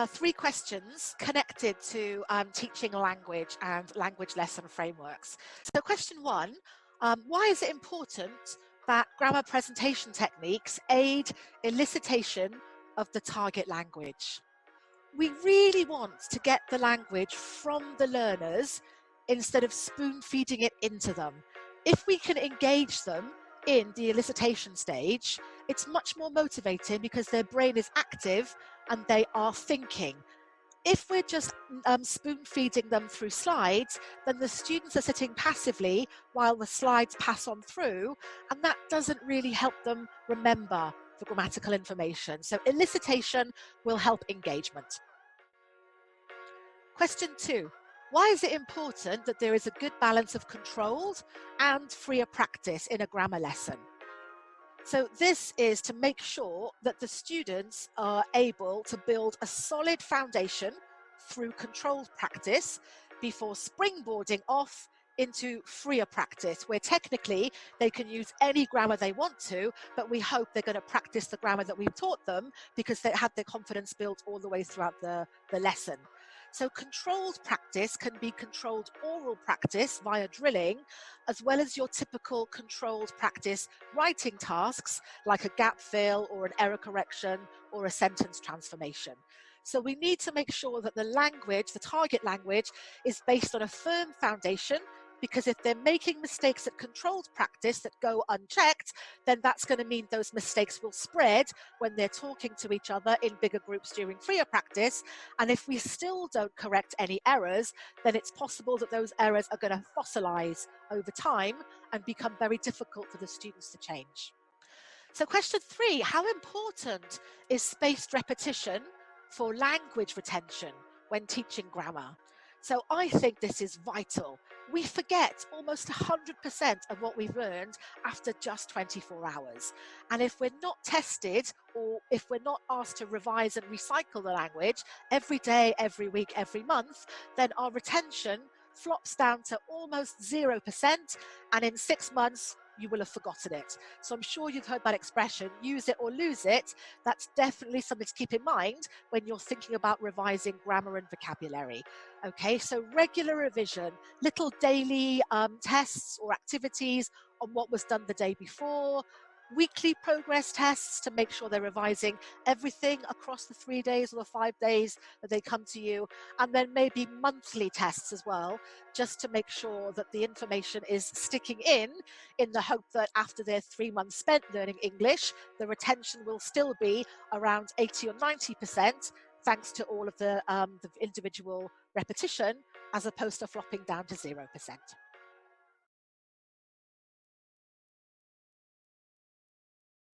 three questions connected to teaching language and language lesson frameworks. So question one, why is it important that grammar presentation techniques aid elicitation of the target language? We really want to get the language from the learners instead of spoon feeding it into them. If we can engage them in the elicitation stage, it's much more motivating because their brain is active and they are thinking. If we're just spoon feeding them through slides, then the students are sitting passively while the slides pass on through, and that doesn't really help them remember the grammatical information. So elicitation will help engagement. Question two, why is it important that there is a good balance of controlled and freer practice in a grammar lesson? So this is to make sure that the students are able to build a solid foundation through controlled practice before springboarding off into freer practice, where technically they can use any grammar they want to, but we hope they're going to practice the grammar that we've taught them because they had their confidence built all the way throughout the lesson. So controlled practice can be controlled oral practice via drilling, as well as your typical controlled practice writing tasks like a gap fill or an error correction or a sentence transformation. So we need to make sure that the language, the target language, is based on a firm foundation, because if they're making mistakes at controlled practice that go unchecked, then that's going to mean those mistakes will spread when they're talking to each other in bigger groups during freer practice. And if we still don't correct any errors, then it's possible that those errors are going to fossilize over time and become very difficult for the students to change. So question three, how important is spaced repetition for language retention when teaching grammar? So I think this is vital. We forget almost 100% of what we've learned after just 24 hours. And if we're not tested, or if we're not asked to revise and recycle the language every day, every week, every month, then our retention flops down to almost 0%. And in 6 months, you will have forgotten it. So I'm sure you've heard that expression, use it or lose it. That's definitely something to keep in mind when you're thinking about revising grammar and vocabulary. Okay, so regular revision, little daily tests or activities on what was done the day before, weekly progress tests to make sure they're revising everything across the 3 days or the 5 days that they come to you, and then maybe monthly tests as well, just to make sure that the information is sticking in the hope that after their 3 months spent learning English, the retention will still be around 80 or 90%, thanks to all of the individual repetition, as opposed to flopping down to 0%.